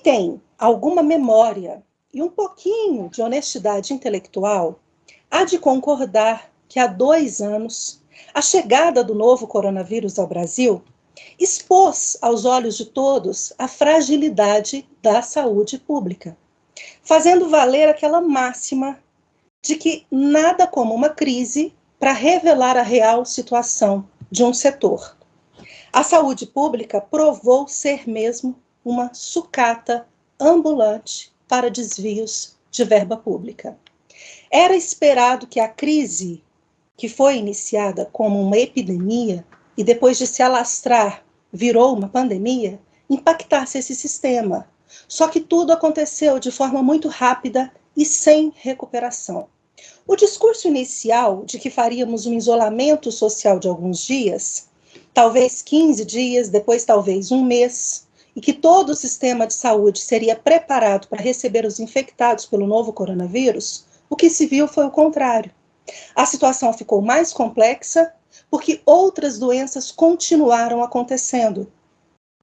tem alguma memória e um pouquinho de honestidade intelectual há de concordar que há 2 anos a chegada do novo coronavírus ao Brasil expôs aos olhos de todos a fragilidade da saúde pública, fazendo valer aquela máxima de que nada como uma crise para revelar a real situação de um setor. A saúde pública provou ser mesmo uma sucata ambulante para desvios de verba pública. Era esperado que a crise, que foi iniciada como uma epidemia e depois de se alastrar virou uma pandemia, impactasse esse sistema. Só que tudo aconteceu de forma muito rápida e sem recuperação. O discurso inicial de que faríamos um isolamento social de alguns dias, talvez 15 dias, depois talvez um mês, e que todo o sistema de saúde seria preparado para receber os infectados pelo novo coronavírus, o que se viu foi o contrário. A situação ficou mais complexa porque outras doenças continuaram acontecendo.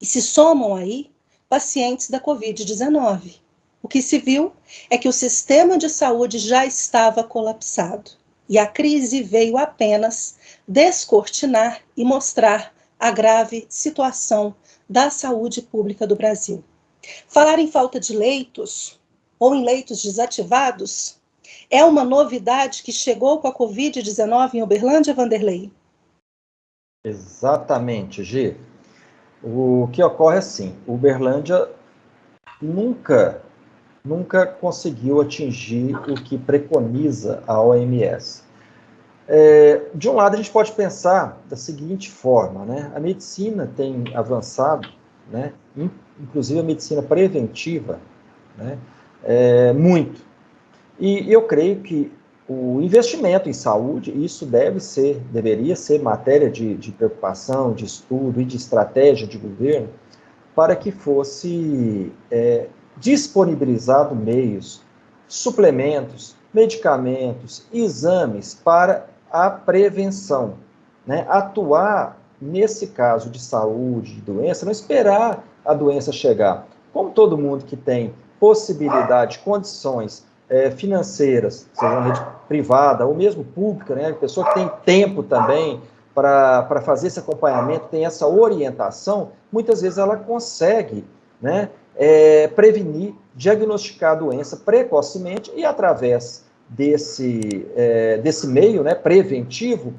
E se somam aí pacientes da Covid-19. O que se viu é que o sistema de saúde já estava colapsado. E a crise veio apenas descortinar e mostrar a grave situação da saúde pública do Brasil. Falar em falta de leitos ou em leitos desativados é uma novidade que chegou com a Covid-19 em Uberlândia, Vanderlei? Exatamente, Gi. O que ocorre é assim, Uberlândia nunca conseguiu atingir o que preconiza a OMS. De um lado, a gente pode pensar da seguinte forma, né? A medicina tem avançado, né? Inclusive a medicina preventiva, né? Muito. E eu creio que o investimento em saúde, isso deveria ser matéria de preocupação, de estudo e de estratégia de governo, para que fosse disponibilizado meios, suplementos, medicamentos, exames para a prevenção, né? Atuar nesse caso de saúde, de doença, não esperar a doença chegar. Como todo mundo que tem possibilidade, condições financeiras, seja uma rede privada ou mesmo pública, né? A pessoa que tem tempo também para fazer esse acompanhamento, tem essa orientação, muitas vezes ela consegue, né, prevenir, diagnosticar a doença precocemente e através desse meio, né, preventivo,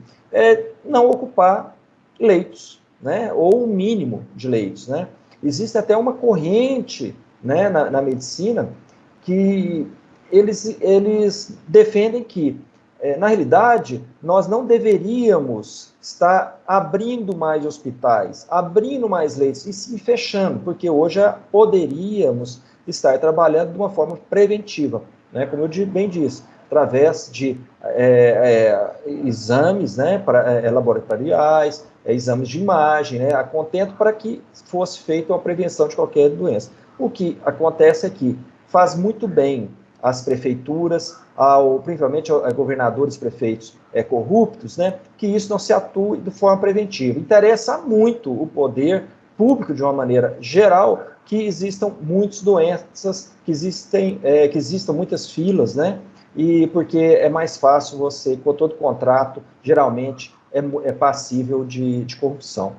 não ocupar leitos, né, ou um mínimo de leitos, né. Existe até uma corrente, né, na medicina que eles defendem que, na realidade, nós não deveríamos estar abrindo mais hospitais, abrindo mais leitos e se fechando, porque hoje poderíamos estar trabalhando de uma forma preventiva, né, como eu bem disse, através de exames, né, laboratoriais, exames de imagem, né, a contento para que fosse feita a prevenção de qualquer doença. O que acontece é que faz muito bem às prefeituras, principalmente a governadores, prefeitos corruptos, né, que isso não se atue de forma preventiva. Interessa muito o poder público, de uma maneira geral, que existam muitas doenças, que existam muitas filas, né, e porque é mais fácil você, com todo contrato, geralmente é passível de corrupção.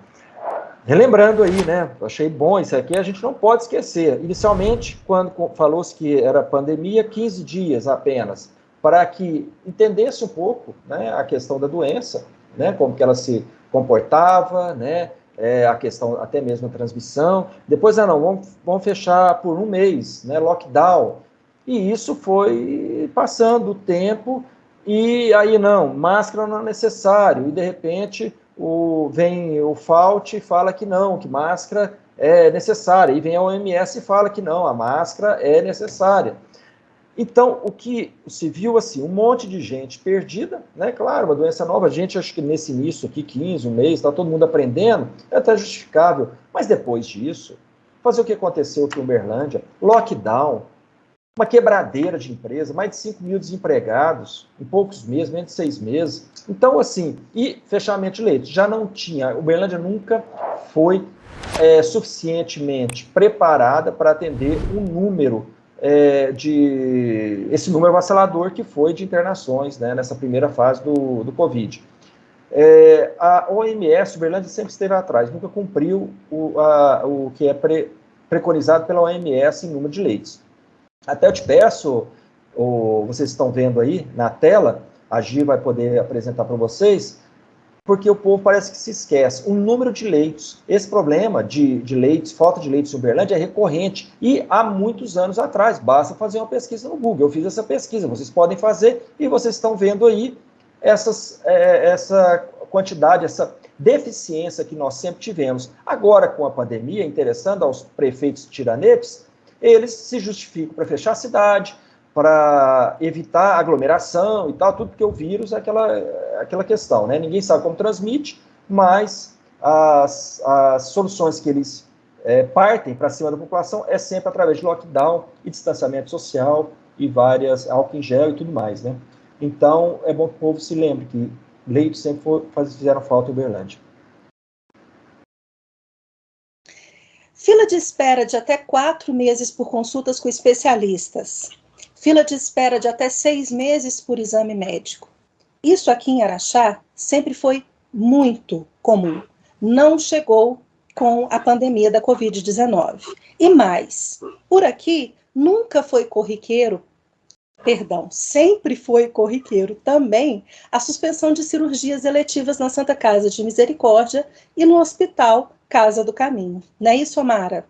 Relembrando aí, né, achei bom isso aqui, a gente não pode esquecer. Inicialmente, quando falou-se que era pandemia, 15 dias apenas, para que entendesse um pouco, né, a questão da doença, né, como que ela se comportava, né, a questão até mesmo da transmissão. Depois, vamos fechar por um mês, né, lockdown. E isso foi passando o tempo, e aí máscara não é necessário, e de repente vem o FAUT e fala que não, que máscara é necessária, e vem a OMS e fala que não, a máscara é necessária. Então, o que se viu, assim, um monte de gente perdida, né, claro, uma doença nova, a gente, acho que nesse início aqui, 15, um mês, está todo mundo aprendendo, é até justificável, mas depois disso, fazer o que aconteceu aqui em Uberlândia, lockdown, uma quebradeira de empresa, mais de 5 mil desempregados, em poucos meses, menos de 6 meses. Então, assim, e fechamento de leitos. Já não tinha, Uberlândia nunca foi suficientemente preparada para atender um número esse número avassalador que foi de internações, né, nessa primeira fase do Covid. A OMS, Uberlândia sempre esteve atrás, nunca cumpriu o que é preconizado pela OMS em número de leitos. Até eu te peço, vocês estão vendo aí na tela, a Gi vai poder apresentar para vocês, porque o povo parece que se esquece. O número de leitos, esse problema de leitos, falta de leitos em Uberlândia é recorrente e há muitos anos atrás, basta fazer uma pesquisa no Google. Eu fiz essa pesquisa, vocês podem fazer e vocês estão vendo aí essa quantidade, essa deficiência que nós sempre tivemos. Agora, com a pandemia, interessando aos prefeitos tiranetes, eles se justificam para fechar a cidade, para evitar aglomeração e tal, tudo porque o vírus é aquela questão, né? Ninguém sabe como transmite, mas as soluções que eles partem para cima da população é sempre através de lockdown e distanciamento social e várias álcool em gel e tudo mais, né? Então, é bom que o povo se lembre que leitos sempre fizeram falta em Uberlândia. Fila de espera de até 4 meses por consultas com especialistas. Fila de espera de até 6 meses por exame médico. Isso aqui em Araxá sempre foi muito comum. Não chegou com a pandemia da Covid-19. E mais, por aqui nunca foi corriqueiro, sempre foi corriqueiro também a suspensão de cirurgias eletivas na Santa Casa de Misericórdia e no Hospital Casa do Caminho. Não é isso, Amara?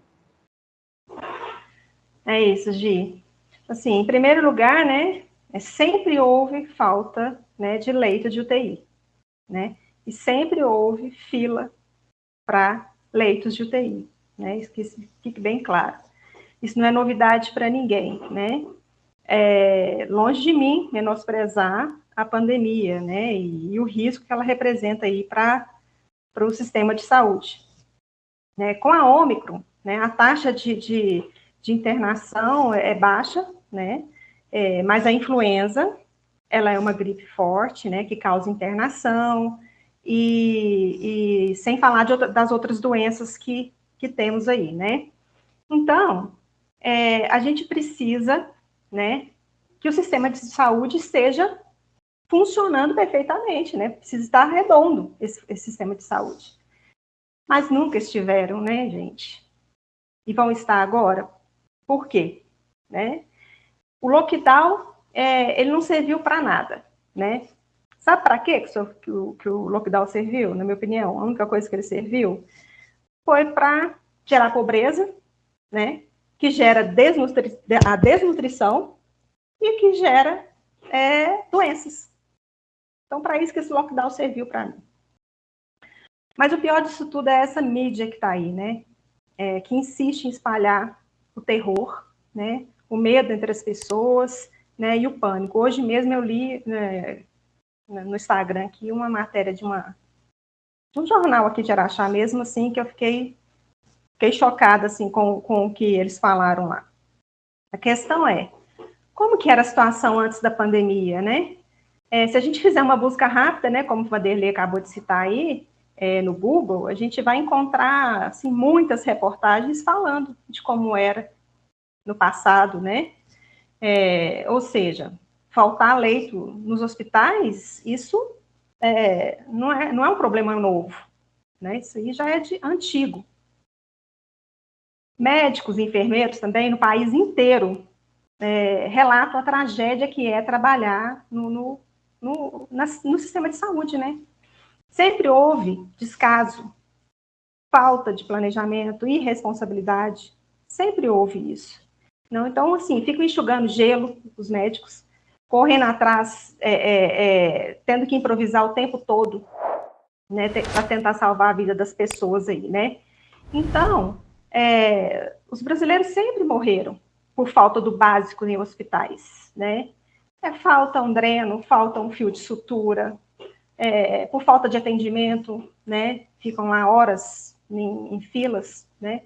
É isso, Gi. Assim, em primeiro lugar, né, sempre houve falta, né, de leito de UTI, né, e sempre houve fila para leitos de UTI, né, isso que fique bem claro. Isso não é novidade para ninguém, né, longe de mim menosprezar a pandemia, né, e o risco que ela representa aí para o sistema de saúde. Né, com a Ômicron, né, a taxa de internação é baixa, né, mas a influenza, ela é uma gripe forte, né, que causa internação, e sem falar das outras doenças que temos aí, né. Então, a gente precisa, né, que o sistema de saúde esteja funcionando perfeitamente, né, precisa estar redondo esse sistema de saúde. Mas nunca estiveram, né, gente? E vão estar agora? Por quê? Né? O lockdown, ele não serviu para nada, né? Sabe para quê que o lockdown serviu, na minha opinião? A única coisa que ele serviu foi para gerar pobreza, né? Que gera a desnutrição e que gera doenças. Então, para isso que esse lockdown serviu para mim. Mas o pior disso tudo é essa mídia que está aí, né? Que insiste em espalhar o terror, né? O medo entre as pessoas, né? E o pânico. Hoje mesmo eu li, né, no Instagram aqui uma matéria de um jornal aqui de Araxá mesmo, assim, que eu fiquei chocada assim, com o que eles falaram lá. A questão é, como que era a situação antes da pandemia, né? Se a gente fizer uma busca rápida, né, como o Vanderlei acabou de citar aí, no Google, a gente vai encontrar assim, muitas reportagens falando de como era no passado, né? Ou seja, faltar leito nos hospitais, isso não é um problema novo, né? Isso aí já é antigo. Médicos e enfermeiros também, no país inteiro, relatam a tragédia que é trabalhar no sistema de saúde, né? Sempre houve descaso, falta de planejamento, irresponsabilidade. Sempre houve isso. Não? Então, assim, ficam enxugando gelo os médicos, correndo atrás, tendo que improvisar o tempo todo, né, para tentar salvar a vida das pessoas aí, né? Então, os brasileiros sempre morreram por falta do básico em hospitais, né? Falta um dreno, falta um fio de sutura, por falta de atendimento, né? Ficam lá horas em filas, né?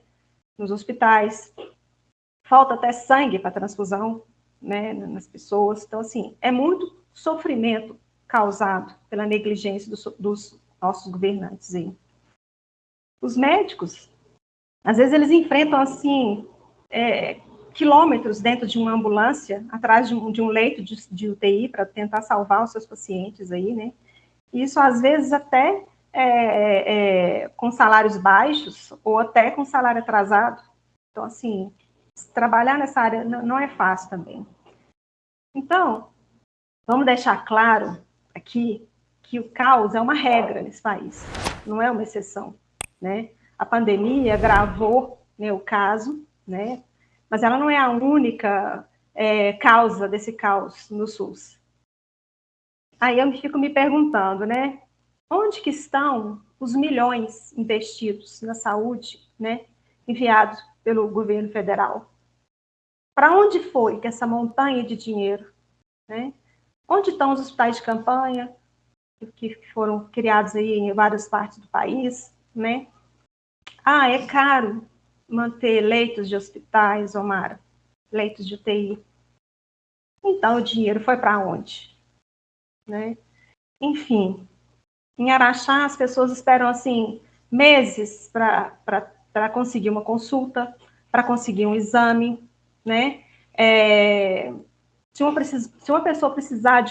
Nos hospitais. falta até sangue para transfusão, né, nas pessoas. Então, assim, é muito sofrimento causado pela negligência dos nossos governantes aí. Os médicos, às vezes eles enfrentam, assim, quilômetros dentro de uma ambulância, atrás de um leito de UTI, para tentar salvar os seus pacientes aí, né? Isso, às vezes, até com salários baixos, ou até com salário atrasado. Então, assim, trabalhar nessa área não é fácil também. Então, vamos deixar claro aqui que o caos é uma regra nesse país, não é uma exceção, né? A pandemia agravou, né, o caso, né? Mas ela não é a única causa desse caos no SUS. Aí eu fico me perguntando, né? Onde que estão os milhões investidos na saúde, né? Enviados pelo governo federal? Para onde foi que essa montanha de dinheiro, né? Onde estão os hospitais de campanha que foram criados aí em várias partes do país, né? Ah, é caro manter leitos de hospitais, Omara, leitos de UTI. Então, o dinheiro foi para onde? Né? Enfim, em Araxá, as pessoas esperam, assim, meses para conseguir uma consulta, para conseguir um exame, né? Se uma pessoa precisar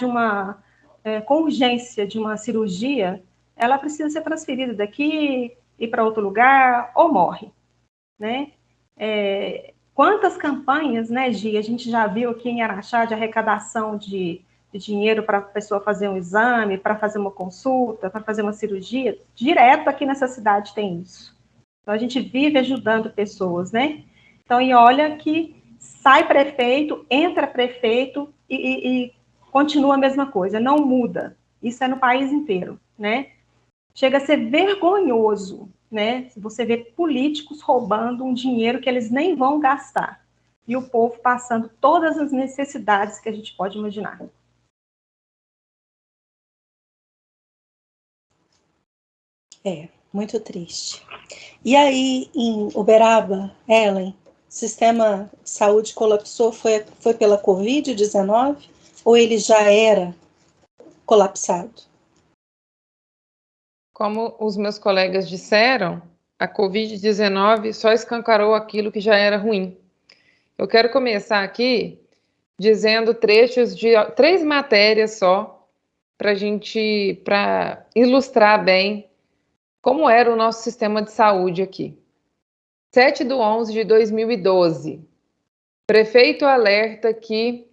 com urgência de uma cirurgia, ela precisa ser transferida daqui, ir para outro lugar, ou morre, né? Quantas campanhas, né, Gi, a gente já viu aqui em Araxá de arrecadação de dinheiro para a pessoa fazer um exame, para fazer uma consulta, para fazer uma cirurgia? Direto aqui nessa cidade tem isso. Então, a gente vive ajudando pessoas, né? Então, e olha que sai prefeito, entra prefeito e continua a mesma coisa, não muda. Isso é no país inteiro, né? Chega a ser vergonhoso, né? Você vê políticos roubando um dinheiro que eles nem vão gastar. E o povo passando todas as necessidades que a gente pode imaginar. Muito triste. E aí, em Uberaba, Ellen, o sistema de saúde colapsou, foi pela Covid-19 ou ele já era colapsado? Como os meus colegas disseram, a Covid-19 só escancarou aquilo que já era ruim. Eu quero começar aqui dizendo trechos de 3 matérias só, para ilustrar bem como era o nosso sistema de saúde aqui. 7/11/2012, prefeito alerta que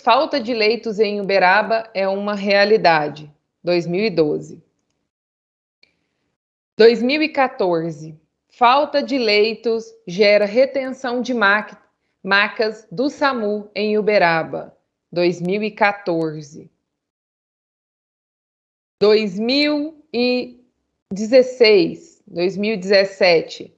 falta de leitos em Uberaba é uma realidade. 2012. 2014, falta de leitos gera retenção de macas do SAMU em Uberaba. 2014. 2017,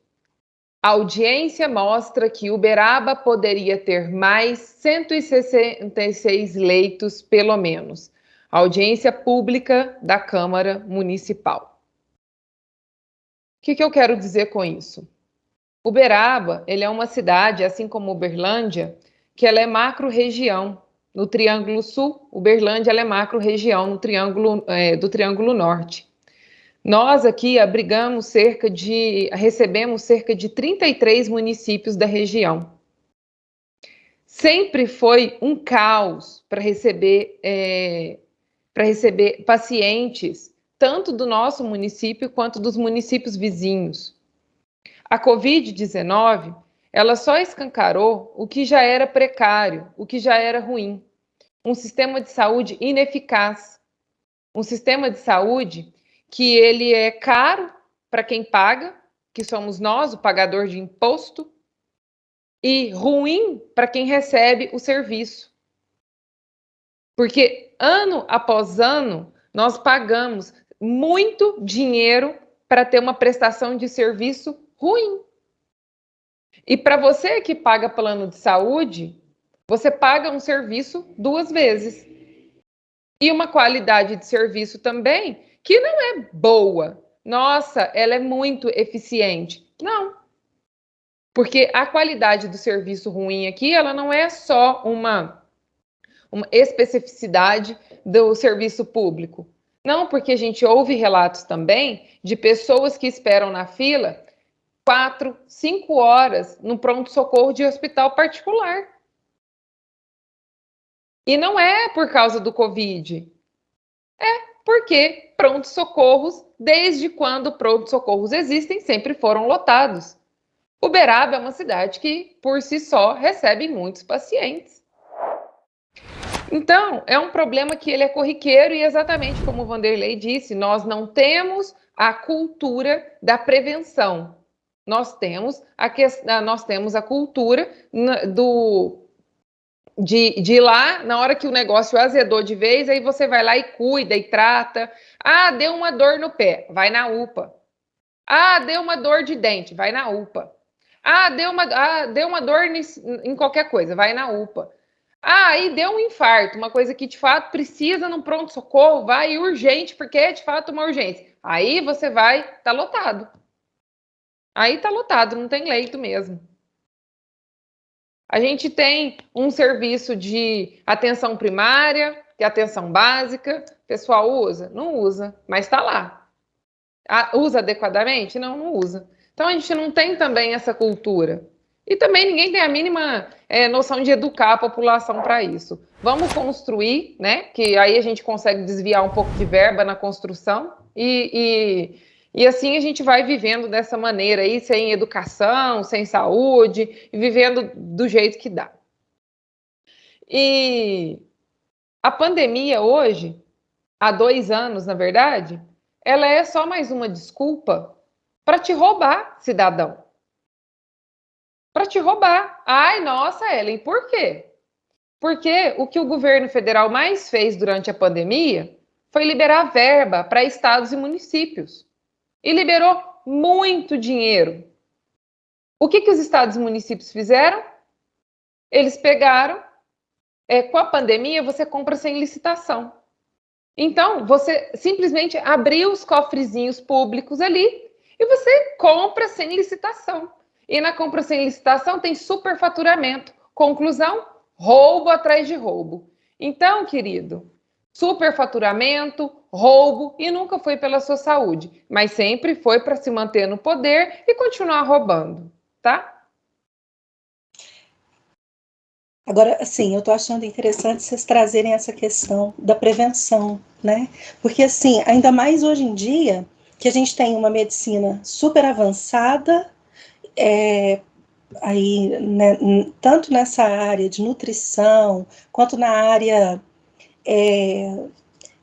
audiência mostra que Uberaba poderia ter mais 166 leitos, pelo menos. Audiência pública da Câmara Municipal. O que eu quero dizer com isso? Uberaba, ele é uma cidade, assim como Uberlândia, que ela é macro-região. No Triângulo Sul, Uberlândia ela é macro-região do Triângulo Norte. Nós aqui recebemos cerca de 33 municípios da região. Sempre foi um caos para receber pacientes, tanto do nosso município quanto dos municípios vizinhos. A Covid-19, ela só escancarou o que já era precário, o que já era ruim. Um sistema de saúde ineficaz. Um sistema de saúde que ele é caro para quem paga, que somos nós, o pagador de imposto, e ruim para quem recebe o serviço. Porque ano após ano, nós pagamos muito dinheiro para ter uma prestação de serviço ruim. E para você que paga plano de saúde, você paga um serviço 2 vezes. E uma qualidade de serviço também que não é boa. Nossa, ela é muito eficiente. Não. Porque a qualidade do serviço ruim aqui, ela não é só uma especificidade do serviço público. Não, porque a gente ouve relatos também de pessoas que esperam na fila 4, 5 horas no pronto-socorro de hospital particular. E não é por causa do Covid. É porque pronto-socorros, desde quando pronto-socorros existem, sempre foram lotados. Uberaba é uma cidade que, por si só, recebe muitos pacientes. Então, é um problema que ele é corriqueiro e, exatamente como o Vanderlei disse, nós não temos a cultura da prevenção. Nós temos a cultura de ir lá, na hora que o negócio azedou de vez, aí você vai lá e cuida e trata. Ah, deu uma dor no pé, vai na UPA. Ah, deu uma dor de dente, vai na UPA. Ah, deu uma dor em qualquer coisa, vai na UPA. Ah, aí deu um infarto, uma coisa que de fato precisa num pronto-socorro, vai urgente, porque é de fato uma urgência. Aí você vai, tá lotado. Aí tá lotado, não tem leito mesmo. A gente tem um serviço de atenção primária, que é atenção básica. O pessoal usa? Não usa, mas está lá. Usa adequadamente? Não, não usa. Então a gente não tem também essa cultura. E também ninguém tem a mínima noção de educar a população para isso. Vamos construir, né? Que aí a gente consegue desviar um pouco de verba na construção e assim a gente vai vivendo dessa maneira aí, sem educação, sem saúde, e vivendo do jeito que dá. E a pandemia hoje, há 2 anos, na verdade, ela é só mais uma desculpa para te roubar, cidadão. Para te roubar. Ai, nossa, Ellen, por quê? Porque o que o governo federal mais fez durante a pandemia foi liberar verba para estados e municípios. E liberou muito dinheiro. O que os estados e municípios fizeram? Eles pegaram, com a pandemia, você compra sem licitação. Então, você simplesmente abriu os cofrezinhos públicos ali e você compra sem licitação. E na compra sem licitação tem superfaturamento. Conclusão, roubo atrás de roubo. Então, querido, superfaturamento, roubo, e nunca foi pela sua saúde, mas sempre foi para se manter no poder e continuar roubando, tá? Agora, assim, eu estou achando interessante vocês trazerem essa questão da prevenção, né? Porque, assim, ainda mais hoje em dia, que a gente tem uma medicina super avançada, aí, né, tanto nessa área de nutrição, quanto na área,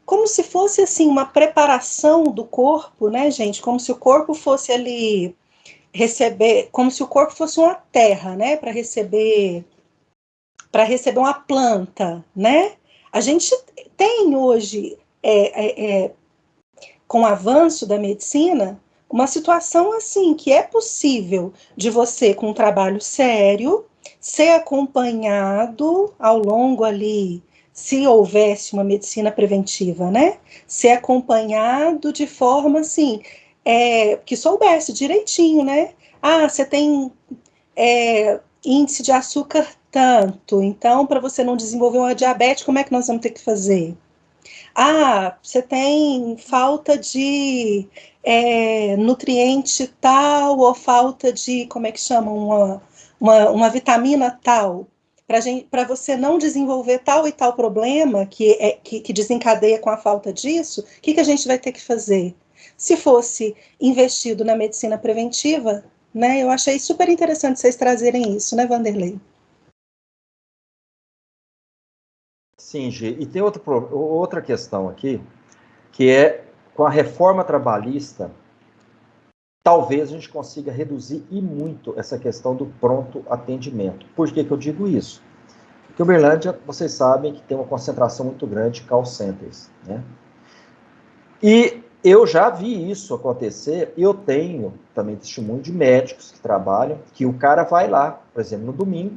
como se fosse, assim, uma preparação do corpo, né, gente? Como se o corpo fosse ali receber, como se o corpo fosse uma terra, né, para receber uma planta, né? A gente tem hoje, com o avanço da medicina, uma situação assim, que é possível de você, com um trabalho sério, ser acompanhado ao longo ali, se houvesse uma medicina preventiva, né? Ser acompanhado de forma assim, que soubesse direitinho, né? Ah, você tem índice de açúcar tanto, então para você não desenvolver uma diabetes, como é que nós vamos ter que fazer? Ah, você tem falta de nutriente tal, ou falta de, como é que chama, uma vitamina tal, para você não desenvolver tal e tal problema que desencadeia com a falta disso, o que a gente vai ter que fazer? Se fosse investido na medicina preventiva, né, eu achei super interessante vocês trazerem isso, né, Vanderlei? Sim, Gi. E tem outra questão aqui, que é, com a reforma trabalhista, talvez a gente consiga reduzir e muito essa questão do pronto atendimento. Por que eu digo isso? Porque Uberlândia, vocês sabem que tem uma concentração muito grande de call centers, né? E eu já vi isso acontecer, e eu tenho também testemunho de médicos que trabalham, que o cara vai lá, por exemplo, no domingo,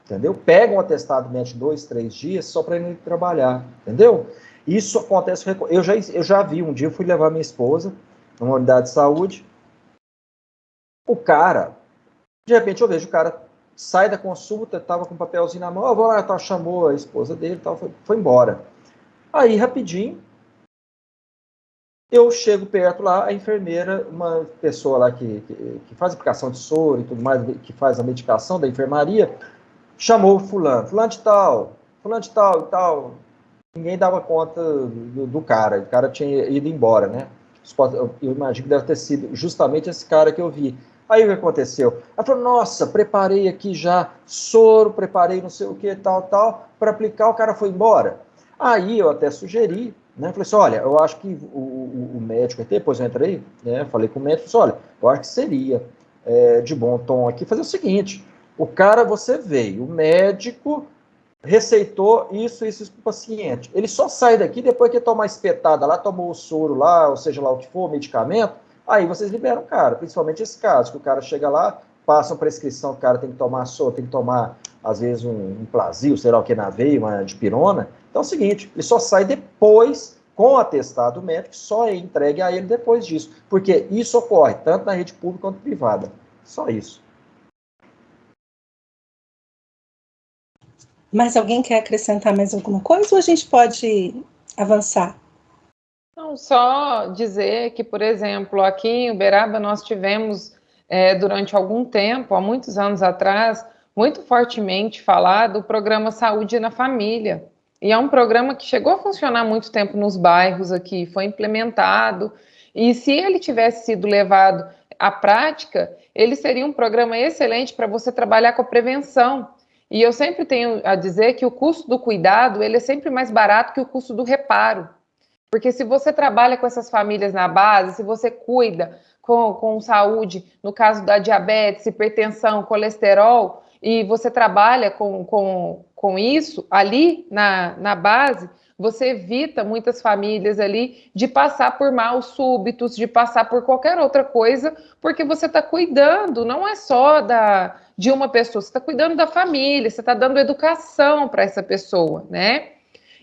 entendeu? Pega um atestado médico 2, 3 dias só para ele trabalhar, entendeu? Isso acontece. Eu já vi, um dia eu fui levar minha esposa numa unidade de saúde, o cara De repente eu vejo o cara sai da consulta, estava com um papelzinho na mão, eu vou lá, tá, chamou a esposa dele, tal, foi embora. Aí, rapidinho, eu chego perto lá, a enfermeira, uma pessoa lá que faz aplicação de soro e tudo mais, que faz a medicação da enfermaria, chamou o fulano de tal e tal. Ninguém dava conta do cara, o cara tinha ido embora, né? Eu imagino que deve ter sido justamente esse cara que eu vi. Aí o que aconteceu? Ela falou, nossa, preparei aqui já soro, preparei não sei o que, tal, para aplicar, o cara foi embora. Aí eu até sugeri, né? Falei assim, olha, eu acho que o médico, até depois eu entrei, né? Falei com o médico, falei assim, olha, eu acho que seria de bom tom aqui fazer o seguinte, o cara, você veio, o médico receitou isso para o paciente. Ele só sai daqui depois que tomar a espetada lá, tomou o soro lá, ou seja lá o que for, o medicamento, aí vocês liberam o cara, principalmente esse caso, que o cara chega lá, passa uma prescrição, o cara tem que tomar soro, tem que tomar, às vezes, um Plasil, sei lá o que na veia, uma dipirona. Então é o seguinte, ele só sai depois, com o atestado médico, só é entregue a ele depois disso, porque isso ocorre tanto na rede pública quanto privada. Só isso. Mas alguém quer acrescentar mais alguma coisa ou a gente pode avançar? Não, só dizer que, por exemplo, aqui em Uberaba nós tivemos, durante algum tempo, há muitos anos atrás, muito fortemente falado do programa Saúde na Família. E é um programa que chegou a funcionar muito tempo nos bairros aqui, foi implementado. E se ele tivesse sido levado à prática, ele seria um programa excelente para você trabalhar com a prevenção. E eu sempre tenho a dizer que o custo do cuidado, ele é sempre mais barato que o custo do reparo. Porque se você trabalha com essas famílias na base, se você cuida com saúde, no caso da diabetes, hipertensão, colesterol, e você trabalha com isso ali na base, você evita muitas famílias ali de passar por maus súbitos, de passar por qualquer outra coisa, porque você está cuidando, não é só de uma pessoa, você está cuidando da família, você está dando educação para essa pessoa, né?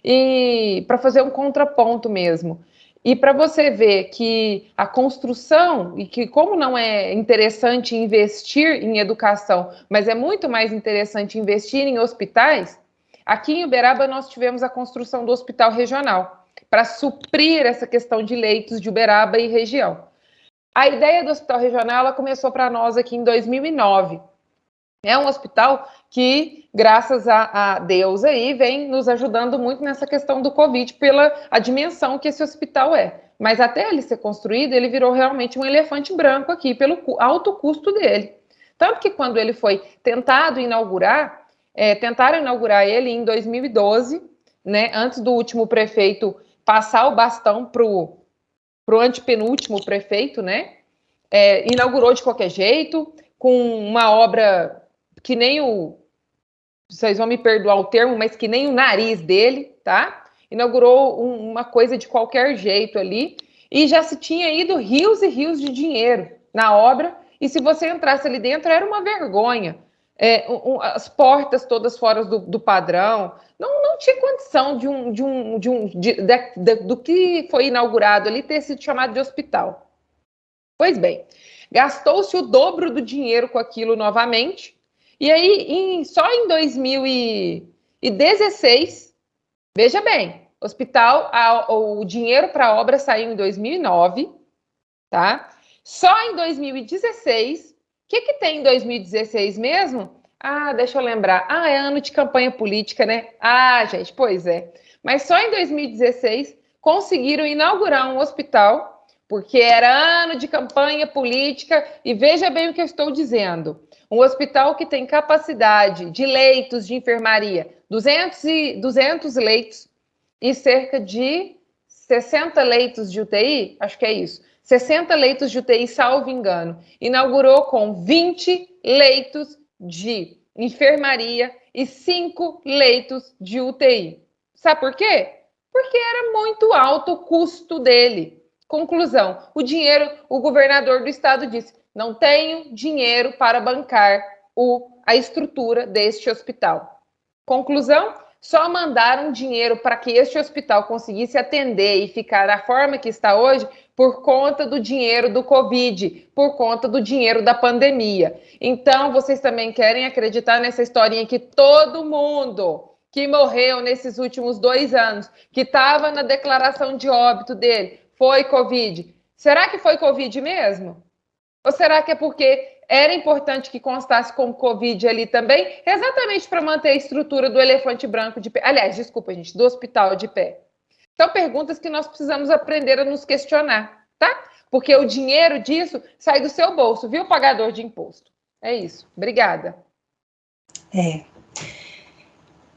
E para fazer um contraponto mesmo. E para você ver que a construção, e que como não é interessante investir em educação, mas é muito mais interessante investir em hospitais, aqui em Uberaba nós tivemos a construção do hospital regional, para suprir essa questão de leitos de Uberaba e região. A ideia do hospital regional ela começou para nós aqui em 2009. É um hospital que, graças a Deus aí, vem nos ajudando muito nessa questão do Covid, pela a dimensão que esse hospital é. Mas até ele ser construído, ele virou realmente um elefante branco aqui, pelo alto custo dele. Tanto que quando ele foi tentaram inaugurar ele em 2012, né, antes do último prefeito passar o bastão para o antepenúltimo prefeito, né, inaugurou de qualquer jeito, com uma obra que nem vocês vão me perdoar o termo, mas que nem o nariz dele, tá? Inaugurou uma coisa de qualquer jeito ali, e já se tinha ido rios e rios de dinheiro na obra, e se você entrasse ali dentro, era uma vergonha. As portas todas fora do padrão, não tinha condição do que foi inaugurado ali ter sido chamado de hospital. Pois bem, gastou-se o dobro do dinheiro com aquilo novamente, e aí só em 2016, veja bem, o dinheiro para a obra saiu em 2009, tá? Só em 2016, o que tem em 2016 mesmo? Deixa eu lembrar. É ano de campanha política, né? Gente, pois é. Mas só em 2016 conseguiram inaugurar um hospital, porque era ano de campanha política, e veja bem o que eu estou dizendo. Um hospital que tem capacidade de leitos de enfermaria, 200 leitos e cerca de 60 leitos de UTI, acho que é isso, 60 leitos de UTI, salvo engano. Inaugurou com 20 leitos de enfermaria e 5 leitos de UTI. Sabe por quê? Porque era muito alto o custo dele. Conclusão, o governador do estado disse, não tenho dinheiro para bancar a estrutura deste hospital. Conclusão, só mandaram dinheiro para que este hospital conseguisse atender e ficar da forma que está hoje por conta do dinheiro do Covid, por conta do dinheiro da pandemia. Então, vocês também querem acreditar nessa historinha que todo mundo que morreu nesses últimos 2 anos, que estava na declaração de óbito dele, foi Covid. Será que foi Covid mesmo? Ou será que é porque era importante que constasse como Covid ali também, exatamente para manter a estrutura do elefante branco de pé? Aliás, desculpa, gente, do hospital de pé. São perguntas que nós precisamos aprender a nos questionar, tá? Porque o dinheiro disso sai do seu bolso, viu, pagador de imposto? É isso. Obrigada.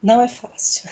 Não é fácil.